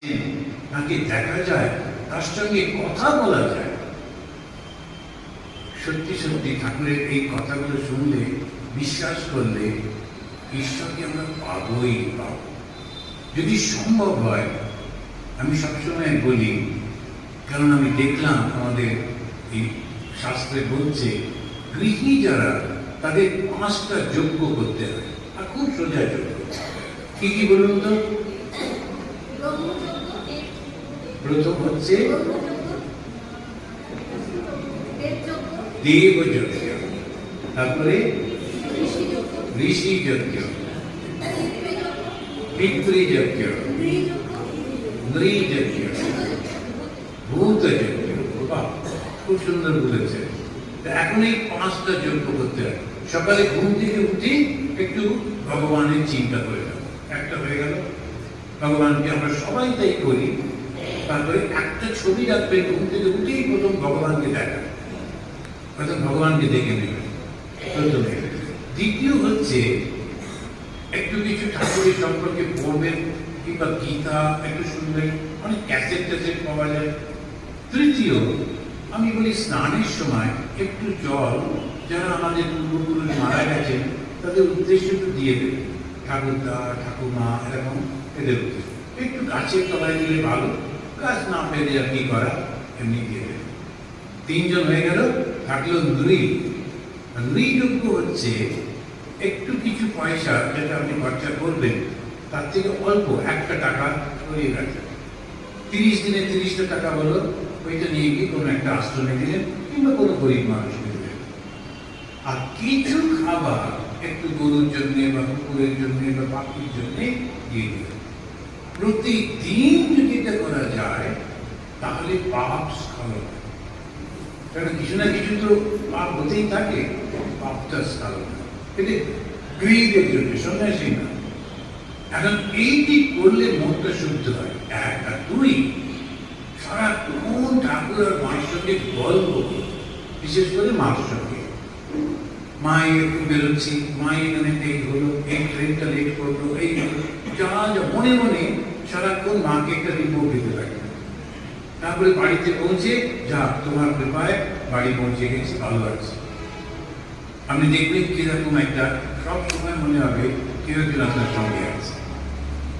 তাকে দেখা যায়, তার সঙ্গে কথা বলা যায়। সত্যি সত্যি ঠাকুরের এই কথাগুলো শুনলে, বিশ্বাস করলে ঈশ্বরকে আমরা পাবই পাব। যদি সম্ভব হয়, আমি সবসময় বলি, কারণ আমি দেখলাম আমাদের এই শাস্ত্রে বলছে গৃহী যারা, তাদের 5টা যজ্ঞ করতে হয়, আর খুব সোজা যজ্ঞ। কি কি বলুন তো? প্রথম হচ্ছে দেবযজ্ঞ, তারপরে ঋষিযজ্ঞ, পিতৃযজ্ঞ, নৃযজ্ঞ, ভূতযজ্ঞ। খুব সুন্দর বলেছে। এখন এই 5টা যজ্ঞ করতে হয়। সকালে ঘুম থেকে উঠে একটু ভগবানের চিন্তা করে নেব, একটা হয়ে গেল। ভগবানকে আমরা সবাই তাই করি। তারপরে একটা ছবি রাখবেন, ঘুম থেকে উঠেই প্রথম ভগবানকে দেখা, প্রথম ভগবানকে দেখে নেবেন প্রথমে। দ্বিতীয় হচ্ছে একটু কিছু ঠাকুরের সম্পর্কে পড়বেন, কিংবা গীতা একটু শুনবেন, অনেক ক্যাসেট ট্যাসেট পাওয়া যায়। তৃতীয়, আমি বলি স্নানের সময় একটু জল, যারা আমাদের পূর্বপুরুষ মারা গেছেন তাদের উদ্দেশ্যে একটু দিয়ে দেবেন, ঠাকুরদা ঠাকুমা এরকম, এদের উদ্দেশ্যে একটু গাছের তলায় দিলে ভালো, গাছ না পেলে আর কি করা, এমনি দিয়ে দেবেন। 3 জন হয়ে গেল। থাকলো নৃযজ্ঞ হচ্ছে একটু কিছু পয়সা যেটা আপনি খরচা করবেন, তার থেকে অল্প 1টা টাকা সরিয়ে রাখবেন। 30 দিনে 30টা টাকা হলো, ওইটা নিয়ে গিয়ে কোনো একটা আশ্রমে দিলেন, কিংবা কোনো গরিব মানুষকে দিলেন। আর কিছু খাবার একটু গরুর জন্য বা কুকুরের জন্য বা পাখির জন্য দিয়ে দিলেন। প্রতিদিন যদি এটা করা যায়, তাহলে পাপ স্খলন, কারণ কিছু না কিছু তো পাপ হতেই থাকে, পাপটা স্খলন। এটা গৃহীদের জন্য, সন্ন্যাসী না। এখন এইটি করলে মনটা শুদ্ধ হয়, 1 আর 2, সারাক্ষণ ঠাকুর আর মায়ের সঙ্গে গল্প, বিশেষ করে মার সঙ্গে। মায়ের একটু বেরোচ্ছি, মায়ের এখানে এই হলো, এই ট্রেনটা লেট করলো, এই যা যা মনে মনে সারাক্ষণ মাকে একটা রিপোর্ট দিতে লাগে। তারপরে বাড়িতে পৌঁছে, যা তোমার কৃপায় বাড়ি পৌঁছে গেছি, ভালো আছে। আপনি দেখবেন কিরকম একটা, সব সময় মনে হবে কেউ একজন আপনার সঙ্গে আছে,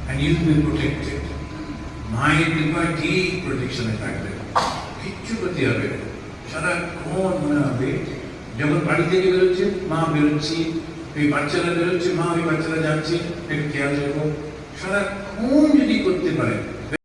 and you will be protected. মায়ের কৃপায় ঠিক প্রোটেকশনে থাকবে, কিচ্ছু করতে হবে না। সারাক্ষণ মনে হবে, যখন বাড়ি থেকে বেরোচ্ছে, মা বেরোচ্ছি, ওই বাচ্চারা বেরোচ্ছে, মা ওই বাচ্চারা যাচ্ছে, একটু খেয়াল রাখো। সারাক্ষণ যদি করতে পারেন,